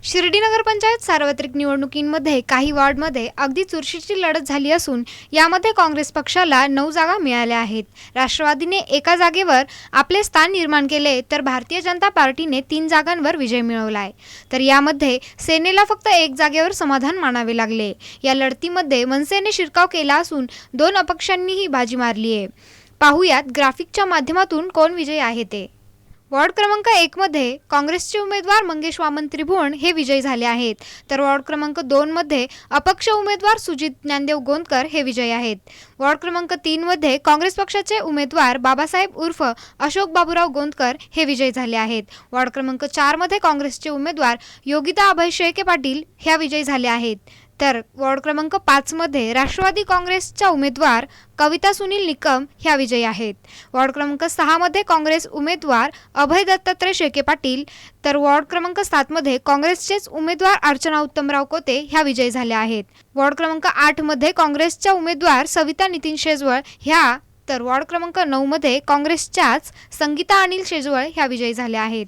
शिर्डी नगरपंचायत सार्वत्रिक निवडणुकींमध्ये काही वॉर्डमध्ये अगदी चुरशीची लढत झाली असून यामध्ये काँग्रेस पक्षाला 9 जागा मिळाल्या आहेत. राष्ट्रवादीने एका जागेवर आपले स्थान निर्माण केले तर भारतीय जनता पार्टीने 3 जागांवर विजय मिळवला आहे. तर यामध्ये सेनेला फक्त 1 जागेवर समाधान मानावे लागले. या लढतीमध्ये मनसेने शिरकाव केला असून 2 अपक्षांनीही बाजी मारली आहे. पाहुयात ग्राफिकच्या माध्यमातून कोण विजयी आहे ते. वॉर्ड क्रमांक 1 मध्ये काँग्रेसचे उमेदवार मंगेश वामन त्रिभुवन हे विजयी झाले आहेत. तर वॉर्ड क्रमांक 2 मध्ये अपक्ष उमेदवार सुजित ज्ञानदेव गोंदकर हे विजयी आहेत. वॉर्ड क्रमांक 3 मध्ये काँग्रेस पक्षाचे उमेदवार बाबासाहेब उर्फ अशोक बाबूराव गोंदकर हे विजयी झाले आहेत. वॉर्ड क्रमांक 4 मध्ये काँग्रेसचे उमेदवार योगिता अभय शेळके पाटील ह्या विजयी झाले आहेत. तर वॉर्ड क्रमांक 5 मध्ये राष्ट्रवादी काँग्रेसच्या उमेदवार कविता सुनील निकम ह्या विजयी आहेत. वॉर्ड क्रमांक 6 मध्ये काँग्रेस उमेदवार अभय दत्तात्रय शेळके पाटील, तर वॉर्ड क्रमांक 7 मध्ये काँग्रेसचेच उमेदवार अर्चना उत्तमराव कोते ह्या विजयी झाल्या आहेत. वॉर्ड क्रमांक 8 मध्ये काँग्रेसच्या उमेदवार सविता नितीन शेजवळ ह्या, तर वॉर्ड क्रमांक 9 मध्ये काँग्रेसच्याच संगीता अनिल शेजवळ ह्या विजयी झाल्या आहेत.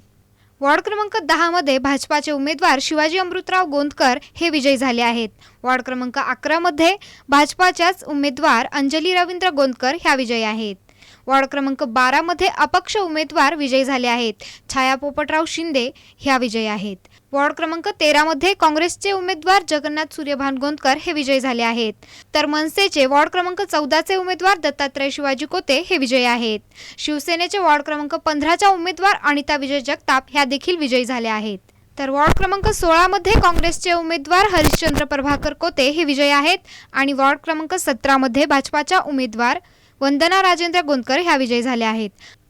वॉर्ड क्रमांक 10 मध्ये भाजपाचे उमेदवार शिवाजी अमृतराव गोंदकर हे विजयी झाले आहेत. वॉर्ड क्रमांक 11 मध्ये भाजपाच्याच उमेदवार अंजली रवींद्र गोंदकर ह्या विजयी आहेत. वॉर्ड क्रमांक 12 मध्ये अपक्ष उमेदवार विजयी झाले आहेत. छाया पोपटराव शिंदे ह्या विजयी आहेत. वॉर्ड क्रमांक 13 मध्ये काँग्रेसचे उमेदवार जगन्नाथ सूर्यभान गोंदकर हे विजयी झाले आहेत. तर मनसेचे वॉर्ड क्रमांक 14 चे उमेदवार दत्तात्रय शिवाजी कोते हे विजयी आहेत. शिवसेनेचे वॉर्ड क्रमांक 15 च्या उमेदवार अनिता विजय जगताप ह्या देखील विजयी झाल्या आहेत. तर वॉर्ड क्रमांक 16 मध्ये काँग्रेसचे उमेदवार हरिश्चंद्र प्रभाकर कोते हे विजयी आहेत आणि वॉर्ड क्रमांक 17 मध्ये भाजपाच्या उमेदवार वंदना राजेंद्र गोंदकर ह्या विजयी झाल्या आहेत.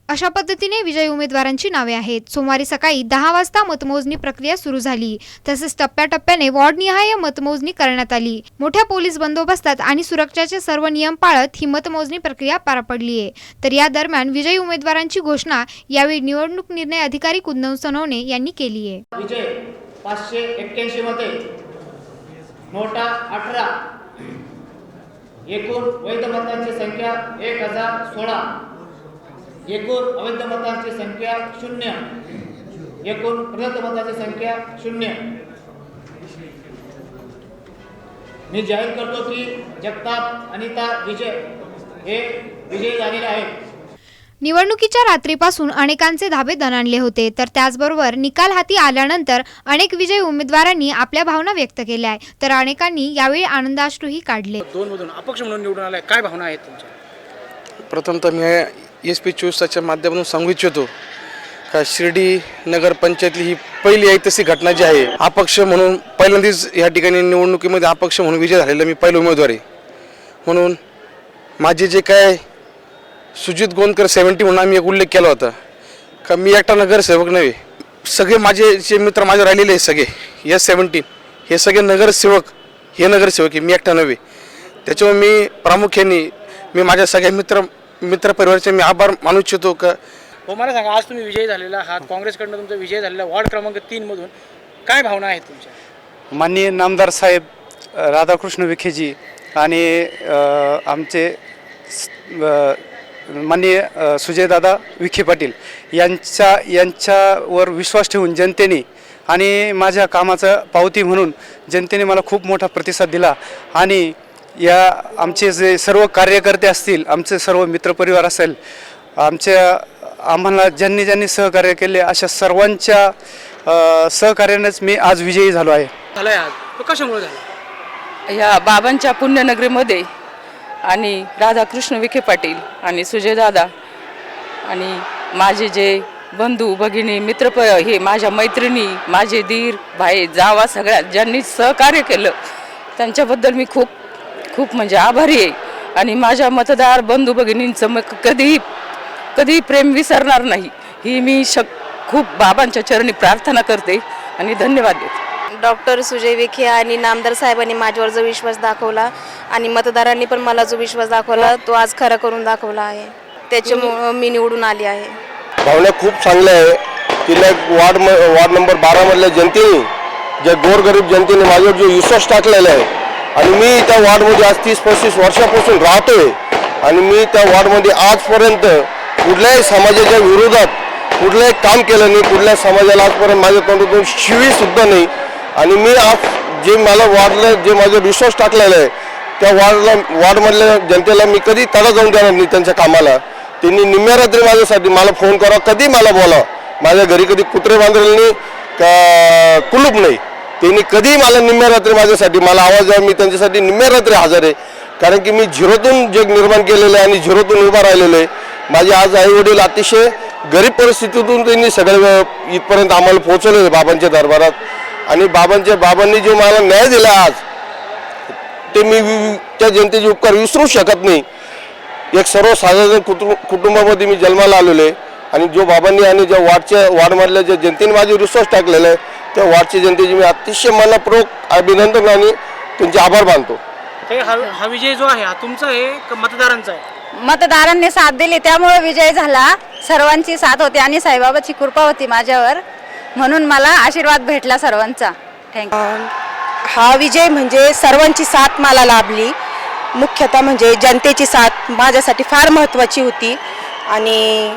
अशा पद्धतीने विजयी उमेदवारांची नावे आहेत. सोमवारी सकाळी 10 वाजता मतमोजणी प्रक्रिया सुरू झाली. तसेच टप्प्याटप्प्याने वॉर्डनिहाय मतमोजणी करण्यात आली. मोठ्या पोलीस बंदोबस्तात आणि सुरक्षेचे सर्व नियम पाळत ही मतमोजणी प्रक्रिया पार पडली आहे. तर या दरम्यान विजयी उमेदवारांची घोषणा यावेळी निवडणूक निर्णय अधिकारी कुंदन सोनवणे यांनी केली आहे. विजय 581 मध्ये नोटा 18, एकूण वैध मतांची संख्या 1016, एकूण अवैध मतांची संख्या 0, एकूण प्रदत्त मतांची संख्या 0. मी जाहीर करतो की जगताप अनिता विजय हे विजयी झालेले आहेत. निवडणुकीच्या रात्रीपासून अनेकांचे धाबे दणाणले होते. तर त्याचबरोबर निकाल हाती आल्यानंतर अनेक विजयी उमेदवारांनी आपल्या भावना व्यक्त केल्या आहे. तर अनेकांनी यावेळी आनंदाश्रूही काढले. 2 मधून अपक्ष म्हणून निवडून आलाय, काय भावना आहेत तुमच्या? प्रथमतः मी SP 24च्या माध्यमातून सांगू इच्छितो का शिर्डी नगरपंचायतली ही पहिली ऐतिहासिक घटना जी आहे. अपक्ष म्हणून पहिल्यांदाच या ठिकाणी निवडणुकीमध्ये अपक्ष म्हणून विजय झालेला मी पहिला उमेदवार आहे. म्हणून माझे जे काय सुजित गोंदकर 70 म्हणून आम्ही एक उल्लेख केला होता का मी एकटा नगरसेवक नव्हे, सगळे माझे जे मित्र माझे राहिलेले आहेत सगळे S17 हे सगळे नगरसेवक आहे, मी एकटा नव्हे. त्याच्यामुळे मी प्रामुख्याने मी माझ्या सगळ्या मित्र परिवाराचे मी आभार मानू इच्छितो. का हो, मला सांगा, आज तुम्ही विजयी झालेला आहात, काँग्रेसकडनं तुमचा विजय झालेला वॉर्ड क्रमांक 3 मधून काय भावना आहेत तुमच्या? माननीय नामदार साहेब राधाकृष्ण विखेजी आणि आमचे माननीय सुजयदादा विखे पाटील यांच्यावर विश्वास ठेवून जनतेने आणि माझ्या कामाचा पावती म्हणून जनतेने मला खूप मोठा प्रतिसाद दिला. आणि या आमचे जे सर्व कार्यकर्ते असतील, आमचे सर्व मित्रपरिवार असेल, आम्हाला ज्यांनी सहकार्य केले अशा सर्वांच्या सहकार्यानेच मी आज विजयी झालो आहे. झालाय आज तो कशामुळे झाला? ह्या बाबांच्या पुण्यनगरीमध्ये आणि राधाकृष्ण विखे पाटील आणि सुजयदादा आणि माझे जे बंधू भगिनी हे माझ्या मैत्रिणी, माझे दीर भाई जावा सगळ्या ज्यांनी सहकार्य केलं त्यांच्याबद्दल मी खूप म्हणजे आभारी आहे. आणि माझ्या मतदार बंधू भगिनींचं मग कधीही प्रेम विसरणार नाही ही मी खूप बाबांच्या चरणी प्रार्थना करते आणि धन्यवाद देते. डॉक्टर सुजय विखे आणि नामदार साहेबांनी माझ्यावर जो विश्वास दाखवला आणि मतदारांनी पण मला जो विश्वास दाखवला तो आज खरा करून दाखवला आहे. त्याच्यामुळे मी निवडून आली आहे. भावना खूप चांगल्या आहे. तिला वॉर्ड नंबर 12 मधल्या जनतेने, ज्या गोरगरीब जनतेने माझ्यावर जो विश्वास टाकलेला आहे आणि मी त्या वॉर्डमध्ये आज 30-35 वर्षापासून राहतोय आणि मी त्या वॉर्डमध्ये आजपर्यंत कुठल्याही समाजाच्या विरोधात कुठलंही काम केलं नाही. कुठल्या समाजाला आजपर्यंत माझ्या तोंडातून शिवी सुद्धा नाही. आणि मी आज जे मला वाढलं, जे माझा विश्वास टाकलेला आहे त्या वार्डमधल्या जनतेला मी कधी तडा जाऊन देणार नाही त्यांच्या कामाला. त्यांनी निम्म्या रात्री माझ्यासाठी मला फोन करा, कधी मला बोला. माझ्या घरी कधी कुत्रे बांधलेले नाही का कुलूप नाही. त्यांनी कधी मला निम्म्या रात्री माझ्यासाठी मला आवाज द्यावा, मी त्यांच्यासाठी निम्म्या रात्री हजर आहे. कारण की मी झिरोतून जग निर्माण केलेलं आहे आणि झिरोतून उभा राहिलेलो आहे. माझे आज आई वडील अतिशय गरीब परिस्थितीतून त्यांनी सगळं इथपर्यंत आम्हाला पोहोचवलेलं आहे बाबांच्या दरबारात. आणि बाबांनी जो मला न्याय दिला आज, ते मी त्या जनतेचे उपकार विसरू शकत नाही. एक सर्वसाधारण कुटुंबामध्ये मी जन्माला आलेलो आहे आणि जो बाबांनी आणि ज्या वार्डमधल्या ज्या जनतेने माझ्यावर विश्वास टाकलेला आहे त्या वार्डच्या जनतेचे मी अतिशय मनपूर्वक अभिनंदन आणि त्यांचे आभार मानतो. हा विजय जो आहे हा तुमचा आहे का मतदारांचा आहे? मतदारांनी साथ दिली त्यामुळे विजय झाला. सर्वांची साथ होती आणि साईबाबाची कृपा होती माझ्यावर, म्हणून मला आशीर्वाद भेटला सर्वांचा. थँक्यू. हा विजय म्हणजे सर्वांची साथ मला लाभली. मुख्यतः म्हणजे जनतेची साथ माझ्यासाठी फार महत्त्वाची होती. आणि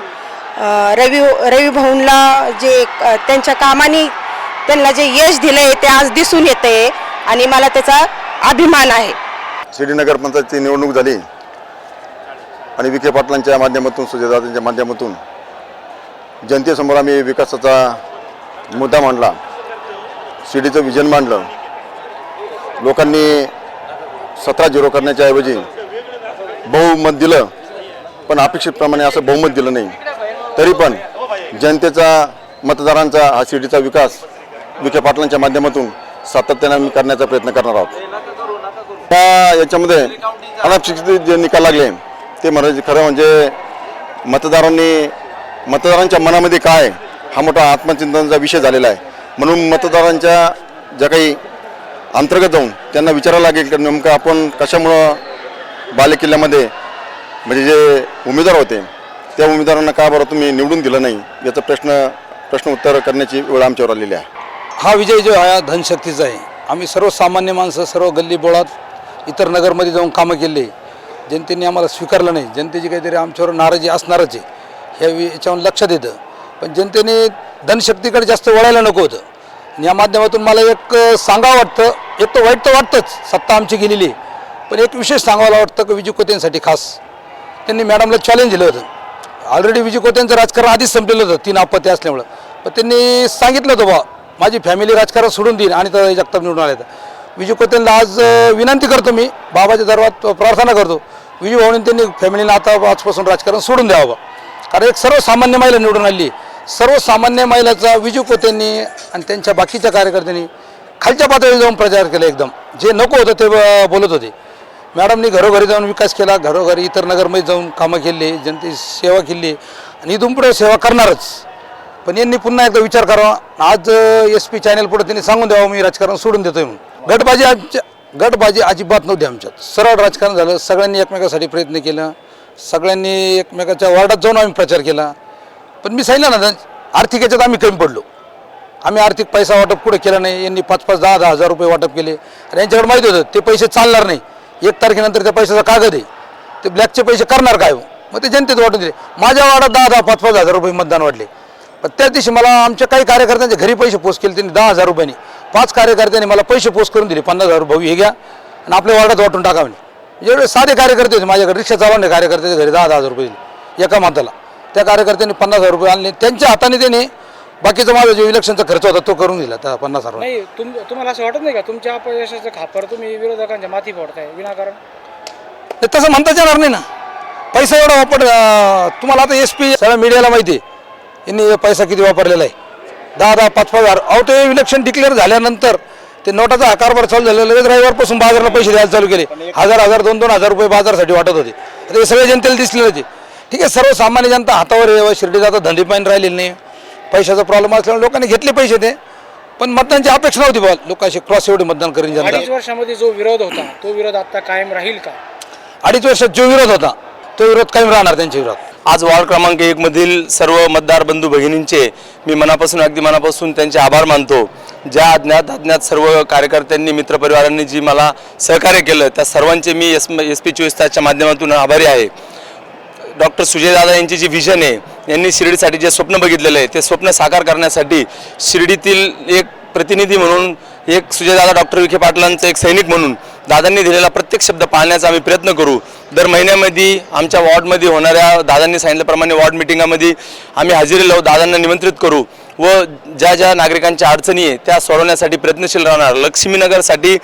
रवी भाऊंला जे त्यांच्या कामाने त्यांना जे यश दिलं आहे ते आज दिसून येते आणि मला त्याचा अभिमान आहे. शिर्डी नगर पंचायतची निवडणूक झाली आणि विखे पाटलांच्या माध्यमातून, सुजयदादांच्या माध्यमातून जनतेसमोर आम्ही विकासाचा मुद्दा मांडला, शिर्डीचं विजन मांडलं. लोकांनी 17-0 करण्याच्या ऐवजी बहुमत दिलं, पण अपेक्षितप्रमाणे असं बहुमत दिलं नाही. तरी पण जनतेचा, मतदारांचा हा शिर्डीचा विकास विखे पाटलांच्या माध्यमातून सातत्याने आम्ही करण्याचा प्रयत्न करणार आहोत. याच्यामध्ये अनपेक्षित जे निकाल लागले ते म्हणजे खरं म्हणजे मतदारांच्या मनामध्ये काय हा मोठा आत्मचिंतनाचा विषय झालेला आहे. म्हणून मतदारांच्या ज्या काही अंतर्गत जाऊन त्यांना विचारायला लागेल की नेमकं आपण कशामुळं बालेकिल्ल्यामध्ये म्हणजे जे उमेदवार होते त्या उमेदवारांना का बरं तुम्ही निवडून दिलं नाही, याचा प्रश्न उत्तर करण्याची वेळ आमच्यावर आलेली आहे. हा विजय जो आहे धनशक्तीचा आहे. आम्ही सर्वसामान्य माणसं सर्व गल्ली बोळात इतर नगरमध्ये जाऊन कामं केले, जनतेने आम्हाला स्वीकारलं नाही. जनतेची काहीतरी आमच्यावर नाराजी असणारच आहे, याच्यावर लक्षात येतं. पण जनतेने धनशक्तीकडे जास्त वळायला नको होतं. आणि या माध्यमातून मला एक सांगावं वाटतं, एक तर वाईट तर वाटतंच, सत्ता आमची गेलेली, पण एक विशेष सांगायला वाटतं की विजय कोतेंसाठी खास त्यांनी मॅडमला चॅलेंज दिलं होतं. ऑलरेडी विजय कोतेंचं राजकारण आधीच संपलेलं होतं 3 अपत्य असल्यामुळं, पण त्यांनी सांगितलं होतं बा माझी फॅमिली राजकारण सोडून देईन आणि तर जगताप निवडून आले. तर विजय कोतेंना आज विनंती करतो, मी बाबाच्या दरबारात प्रार्थना करतो, विजय भाऊंनी त्यांनी फॅमिलीला आता आजपासून राजकारण सोडून द्यावं बा. कारण एक सर्वसामान्य महिला निवडून आली, सर्वसामान्य महिलाचा विजय कोतेंनी आणि त्यांच्या बाकीच्या कार्यकर्त्यांनी खालच्या पातळीवर जाऊन प्रचार केला. एकदम जे नको होतं ते बोलत होते. मॅडमनी घरोघरी जाऊन विकास केला, घरोघरी इतर नगरमध्ये जाऊन कामं केली, जनतेची सेवा केली आणि इथून पुढे सेवा करणारच. पण यांनी पुन्हा एकदा विचार करावा. आज SP चॅनल पुढे त्यांनी सांगून द्यावं मी राजकारण सोडून देतोय म्हणून. गटबाजी अजिबात नव्हती आमच्यात, सरळ राजकारण झालं. सगळ्यांनी एकमेकासाठी प्रयत्न केला, सगळ्यांनी एकमेकाच्या वार्डात जाऊन आम्ही प्रचार केला. पण मी सांगितलं ना, आर्थिक याच्यात आम्ही कमी पडलो. आम्ही आर्थिक पैसा वाटप पुढे केलं नाही. यांनी 5-5, 10-10 हजार रुपये वाटप केले आणि यांच्याकडे माहिती होतं ते पैसे चालणार नाही. 1 तारखेनंतर त्या पैशाचा कागद आहे, ते ब्लॅकचे पैसे करणार काय. मग ते जनतेत वाटून दिले. माझ्या वार्डात 10-10, 5-5 हजार रुपये मतदान वाटले. पण त्या दिवशी मला आमच्या काही कार्यकर्त्यांच्या घरी पैसे पोस्ट केले त्यांनी 10,000 रुपयांनी. 5 कार्यकर्त्यांनी मला पैसे पोस्ट करून दिले 50,000 भाऊ हे घ्या आणि आपल्या वार्डात वाटून टाका म्हणे. एवढे साधे कार्यकर्ते होते माझ्याकडे, रिक्षा चालवणे कार्यकर्त्याच्या घरी 10,000 रुपये दिले एका माताला. त्या कार्यकर्त्यांनी 50,000 रुपये आणले त्यांच्या हाताने. त्याने बाकीचा माझा जो इलेक्शनचा खर्च होता तो करून दिला त्या 50,000 रुपये. नाही तुम्हाला असं वाटत नाही का तुमच्या अपयशाचं खापर तुम्ही विरोधकांच्या माथी फोडताय विनाकारण? तसं म्हणताच येणार नाही ना. पैसा एवढा तुम्हाला आता SP सगळ्या मीडियाला माहिती आहे यांनी पैसा किती वापरलेला आहे. 10-10, 5-5 हजार. अहो ते इलेक्शन डिक्लेअर झाल्यानंतर ते नोटाचा कारभार चालू झालेला, लगेच रविवारपासून बाजारला पैसे द्यायला चालू केले. 1000-1000, 2-2 रुपये बाजारासाठी वाटत होते. आता हे सगळे जनतेला दिसले होते. ठीक आहे, सर्वसामान्य जनता हातावर आहे. शिर्डीत आता धंदेपाणी राहिलेले नाही, पैशाचा प्रॉब्लेम असल्यामुळे लोकांनी घेतले पैसे ते. पण मतदानची अपेक्षा नव्हती बघा, लोक असे क्रॉस एवढे मतदान करेन जनता. 2.5 वर्षामध्ये जो विरोध होता तो विरोध आता कायम राहील का? 2.5 वर्षात जो विरोध होता तो विरोध कायम राहणार त्यांच्या विरोधात. आज वार्ड क्रमांक 1 मधील सर्व मतदार बंधू भगिनींचे मी अगदी मनापासून त्यांचे आभार मानतो. ज्या अज्ञात सर्व कार्यकर्त्यांनी, मित्रपरिवारांनी जी मला सहकार्य केलं त्या सर्वांचे मी SP 24 तासच्या माध्यमातून आभारी आहे. डॉक्टर सुजयदादा यांची जी व्हिजन आहे, यांनी शिर्डीसाठी जे स्वप्न बघितलेलं आहे ते स्वप्न साकार करण्यासाठी शिर्डीतील एक प्रतिनिधी म्हणून, एक सुजयदादा डॉक्टर विखे पाटलांचा एक सैनिक म्हणून दादांनी दिलेला प्रत्येक शब्द पाळण्याचा आम्ही प्रयत्न करू. दर महिन्यामध्ये आमच्या वॉर्डमध्ये होणाऱ्या दादांनी सांगितल्याप्रमाणे वॉर्ड मिटिंगामध्ये आम्ही हजेरी लावू, दादांना निमंत्रित करू व ज्या ज्या नागरिकांच्या अडचणी आहे त्या सोडवण्यासाठी प्रयत्नशील राहणार. लक्ष्मीनगरसाठी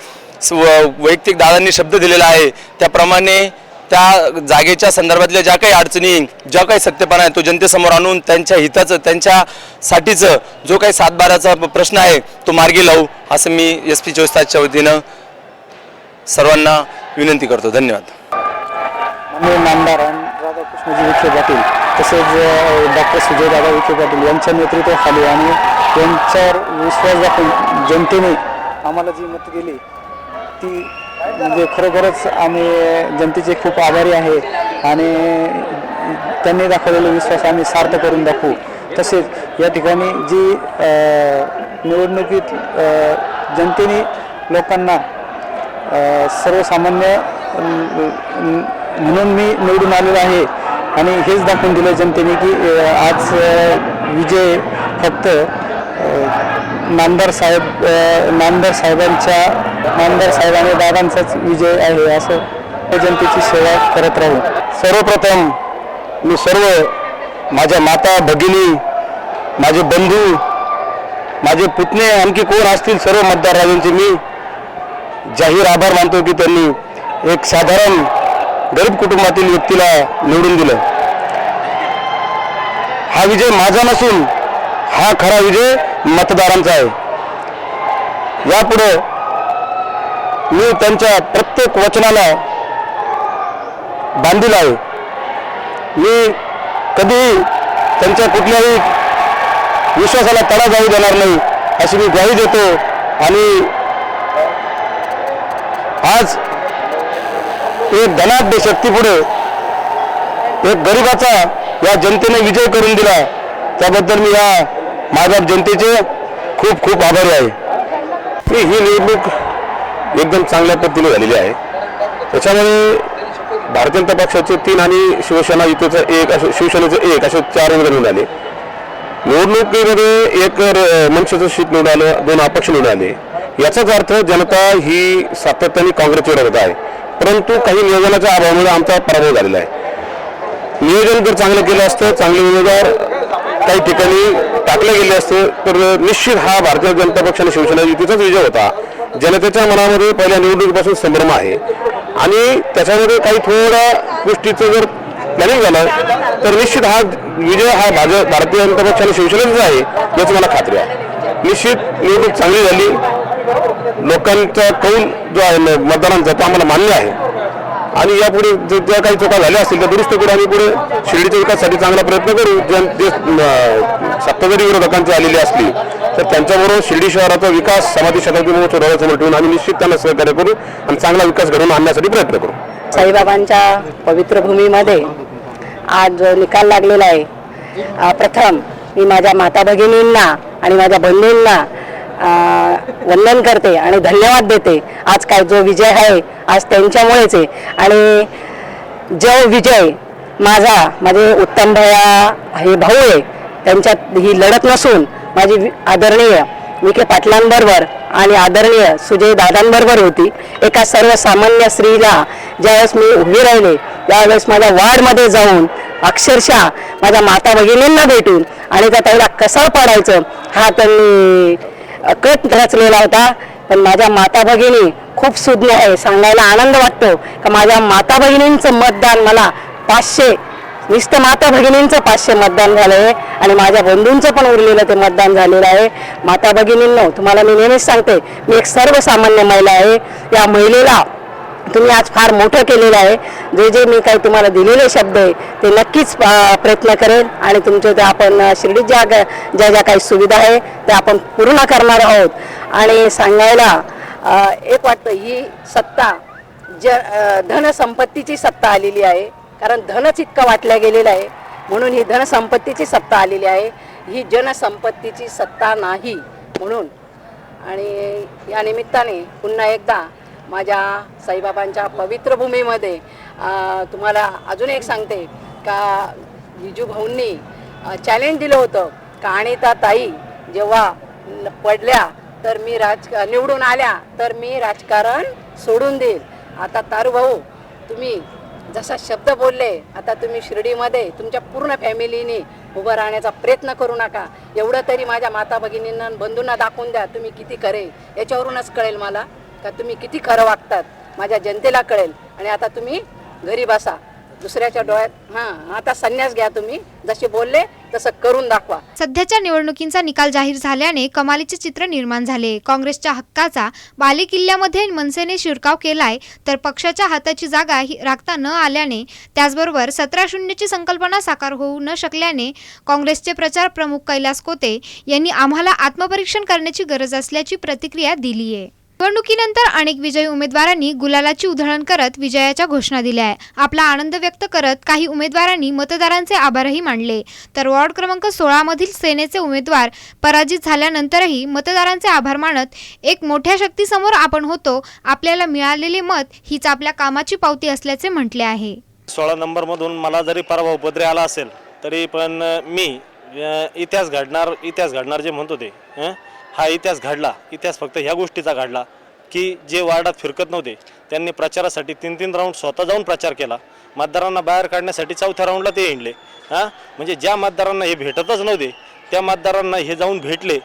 वैयक्तिक दादांनी शब्द दिलेला आहे त्याप्रमाणे त्या जागेच्या संदर्भातल्या ज्या काही अडचणी, ज्या काही सत्यपणा आहे तो जनतेसमोर आणून त्यांच्या हिताचं, त्यांच्यासाठीचं जो काही 7/12चा प्रश्न आहे तो मार्गी लावू असं मी SP 24 तासच्या वतीनं सर्वांना विनंती करतो. धन्यवाद. नामदार राधाकृष्णजी विखे पाटील तसेच डॉक्टर सुजयदादा विखे पाटील यांच्या नेतृत्वाखाली आणि यांच्यावर विश्वास दाखवून जनतेने आम्हाला जी मतं दिली ती म्हणजे खरोखरच आम्ही जनतेचे खूप आभारी आहे आणि त्यांनी दाखवलेला विश्वास आम्ही सार्थ करून दाखवू. तसेच या ठिकाणी जी निवडणुकीत जनतेने लोकांना सर्वसामान्य म्हणून मी निवडून आलेलो आहे आणि हेच दाखवून दिलं जनतेने की आज विजय फक्त नामदार साहेबांनी दादांचाच विजय आहे असं जनतेची सेवा करत राहू. सर्वप्रथम मी सर्व माझ्या माता भगिनी, माझे बंधू, माझे पुतणे आणखी कोण असतील सर्व मतदार राजांचे मी जाहीर आभार मानतो की त्यांनी एक साधारण गरीब कुटुंबातील व्यक्तीला निवडून दिलं. हा विजय माझा नसून हा खरा विजय मतदारांचा आहे. यापुढे मी त्यांच्या प्रत्येक वचनाला बांधील आहे. मी कधीही त्यांच्या कुठल्याही विश्वासाला तडा जाऊ देणार नाही अशी मी ग्वाही देतो. आणि आज एक धनाढ्य शक्तीपुढे एक गरिबाचा या जनतेने विजय करून दिला त्याबद्दल मी या माझ्या जनतेचे खूप खूप आभारी आहे. ही निवडणूक एकदम चांगल्या पद्धतीने झालेली आहे. त्याच्यामुळे भारतीय जनता पक्षाचे 3 आणि शिवसेना युतीचं 1 असं शिवसेनेचं 1 असे 4 उमेदवार निवडून आले. निवडणुकीमध्ये 1 मनसेचं सीट निवडून आलं, 2 अपक्ष निवडून आले. याचाच अर्थ जनता ही सातत्याने काँग्रेसची लढत आहे. परंतु काही नियोजनाच्या अभावामुळे आमचा पराभव झालेला आहे. नियोजन जर चांगलं केलं असतं, चांगले उमेदवार काही ठिकाणी टाकले गेले असते तर निश्चित हा भारतीय जनता पक्ष आणि शिवसेना युतीचाच विजय होता. जनतेच्या मनामध्ये पहिल्या निवडणुकीपासून संभ्रम आहे आणि त्याच्यामध्ये काही थोड्या गोष्टीचं जर प्लॅनिंग झालं तर निश्चित हा विजय हा भारतीय जनता पक्ष आणि शिवसेनेचा आहे याची मला खात्री आहे. निश्चित निवडणूक चांगली झाली. लोकांचा कौल जो आहे मतदारांचा तो आम्हाला मान्य आहे आणि यापुढे ज्या काही चुका झाल्या असतील त्या दुरुस्त करून आम्ही पुढे शिर्डीच्या विकासासाठी चांगला प्रयत्न करू. जे सत्ताधारी विरोधकांची आलेली असली तर त्यांच्याबरोबर शिर्डी शहराचा विकास समाधी शताब्दी महोत्सव डोळ्यासमोर ठेवून आम्ही निश्चित त्यांना सहकार्य करू आणि चांगला विकास घडवून आणण्यासाठी प्रयत्न करू. साईबाबांच्या पवित्र भूमीमध्ये आज जो निकाल लागलेला आहे, प्रथम मी माझ्या माता भगिनींना आणि माझ्या बंधूंना वंदन करते आणि धन्यवाद देते. आज काय जो विजय आहे आज त्यांच्यामुळेच आहे आणि जो विजय माझे उत्तम भैया हे भाऊ आहे त्यांच्यात ही लढत नसून माझी आदरणीय विखे पाटलांबरोबर आणि आदरणीय सुजय दादांबरोबर होती. एका सर्वसामान्य स्त्रीला ज्यावेळेस मी उभी राहिले त्यावेळेस माझ्या वार्डमध्ये जाऊन अक्षरशः माझ्या माता भगिनींना भेटून आणि त्या त्याला कसं पाडायचं हा त्यांनी कट रचलेला होता. पण माझ्या माता भगिनी खूप सुज्ञ आहे. सांगायला आनंद वाटतो का माझ्या माता भगिनींचं मतदान मला 500 नुसतं माता भगिनींचं 500 मतदान झालं आहे आणि माझ्या बंधूंचं पण उरलेलं ते मतदान झालेलं आहे. माता भगिनींनो तुम्हाला मी नेहमीच सांगते मी एक सर्वसामान्य महिला आहे. या महिलेला तुम्ही आज फार मोठं केलेलं आहे. जे मी काही तुम्हाला दिलेले शब्द आहे ते नक्कीच प्रयत्न करेल आणि तुमचे ते आपण शिर्डीत ज्या काही सुविधा आहे त्या आपण पूर्ण करणार आहोत. आणि सांगायला एक वाटतं ही सत्ता धनसंपत्तीची सत्ता आलेली आहे. कारण धनच इतकं वाटलं गेलेलं आहे म्हणून ही धनसंपत्तीची सत्ता आलेली आहे. ही जनसंपत्तीची सत्ता नाही म्हणून. आणि या निमित्ताने पुन्हा एकदा माझ्या साईबाबांच्या पवित्र भूमीमध्ये तुम्हाला अजून एक सांगते का विजू भाऊंनी चॅलेंज दिलं होतं का अनिता ताई जेव्हा पडल्या तर मी निवडून आल्या तर मी राजकारण सोडून देईल. आता तारू भाऊ, तुम्ही जसा शब्द बोलले, आता तुम्ही शिर्डीमध्ये तुमच्या पूर्ण फॅमिलीने उभं राहण्याचा प्रयत्न करू नका. एवढं तरी माझ्या माता भगिनींना बंधूंना दाखवून द्या तुम्ही किती खरे. याच्यावरूनच कळेल मला का तुम्ही किती खरं वागतात, माझ्या जनतेला कळेल. आणि आता तुम्ही घरी बसा, दुसऱ्याच्या डोळ्यात आता संन्यास घ्या. तुम्ही जसे बोलले तसं करून दाखवा. सध्याच्या निवडणुकींचा निकाल जाहीर झाल्याने कमालीचे चित्र निर्माण झाले. काँग्रेसच्या हक्काचा बालेकिल्ल्यामध्ये मनसेने शिरकाव केलाय, तर पक्षाच्या हाताची जागा राखता न आल्याने, त्याचबरोबर 17-0ची संकल्पना साकार होऊ न शकल्याने काँग्रेसचे प्रचार प्रमुख कैलास कोते यांनी आम्हाला आत्मपरीक्षण करण्याची गरज असल्याची प्रतिक्रिया दिली आहे. निवडणुकीनंतर अनेक विजयी उमेदवारांनी गुलालाची उधळण करत विजयाच्या घोषणा दिल्या आहे. आपला आनंद व्यक्त करत काही उमेदवारांनी मतदारांचे आभारही मानले, तर वॉर्ड क्रमांक 16 मधील सेनेचे उमेदवार पराजित झाल्यानंतरही मतदारांचे आभार मानत एक मोठ्या शक्तीसमोर आपण होतो, आपल्याला मिळालेले मत हीच आपल्या कामाची पावती असल्याचे म्हटले आहे. 16 नंबरमधून मला जरी पराभव पत्रे आला असेल तरी पण मी इतिहास घडणार जे म्हणतो ते हा इतिहास घडला. इतिहास फक्त ह्या गोष्टीचा घडला की जे वार्डात फिरकत नव्हते त्यांनी प्रचारासाठी 3-3 राऊंड स्वतः जाऊन प्रचार केला. मतदारांना बाहेर काढण्यासाठी 4थ्या राऊंडला ते हिंडले. म्हणजे ज्या मतदारांना हे भेटतच नव्हते त्या मतदारांना हे जाऊन भेटले.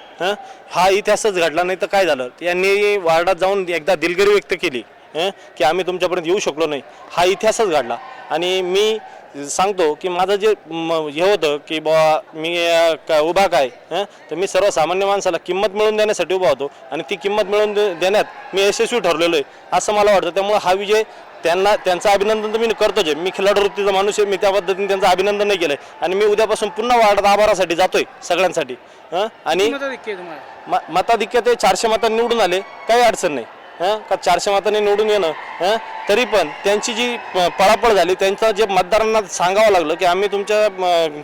हा इतिहासच घडला. नाही तर काय झालं, त्यांनी वार्डात जाऊन एकदा दिलगिरी व्यक्त केली की आम्ही तुमच्यापर्यंत येऊ शकलो नाही. हा इतिहासच घडला. आणि मी सांगतो की माझं जे हे होतं की बाबा मी उभा काय तर मी सर्वसामान्य माणसाला किंमत मिळवून देण्यासाठी उभा होतो आणि ती किंमत मिळवून देण्यात मी यशस्वी ठरलेलो आहे असं मला वाटतं. त्यामुळे हा विजय त्यांचं अभिनंदन तर मी करतोच आहे. मी खिलाडू वृत्तीचा माणूस आहे. मी त्या पद्धतीने त्यांचं अभिनंदन नाही केलं आहे आणि मी उद्यापासून पुन्हा वार्डात आभारासाठी जातोय सगळ्यांसाठी. आणि मताधिक्य ते 400 मतांनी निवडून आले, काही अडचण नाही. का 400 मतांनी निवडून येणं तरी पण त्यांची जी पळापळ झाली, त्यांचं जे मतदारांना सांगावं लागलं की आम्ही तुमच्या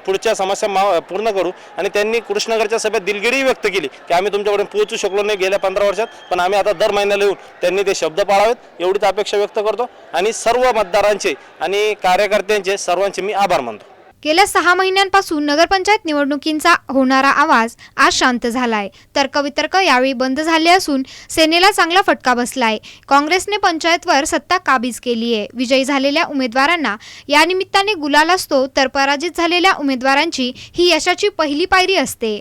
पुढच्या समस्या पूर्ण करू. आणि त्यांनी कृष्णनगरच्या सभेत दिलगिरी व्यक्त केली की आम्ही तुमच्यापर्यंत पोहोचू शकलो नाही गेल्या 15 वर्षात, पण आम्ही आता दर महिन्याला येऊन त्यांनी ते शब्द पाळावेत एवढीच अपेक्षा व्यक्त करतो. आणि सर्व मतदारांचे आणि कार्यकर्त्यांचे सर्वांचे मी आभार मानतो. गेल्या 6 महिन्यांपासून नगरपंचायत निवडणुकींचा होणारा आवाज आज शांत झालाय, तर्कवितर्क यावेळी बंद झाले असून सेनेला चांगला फटका बसलाय. काँग्रेसने पंचायतवर सत्ता काबीज केली आहे. विजयी झालेल्या उमेदवारांना या निमित्ताने गुलाल असतो, तर पराजित झालेल्या उमेदवारांची ही यशाची पहिली पायरी असते.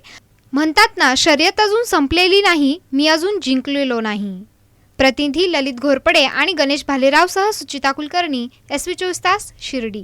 म्हणतात ना, शर्यत अजून संपलेली नाही, मी अजून जिंकलेलो नाही. प्रतिनिधी ललित घोरपडे आणि गणेश भालेरावसह सुचिता कुलकर्णी, SV 24 तास, शिर्डी.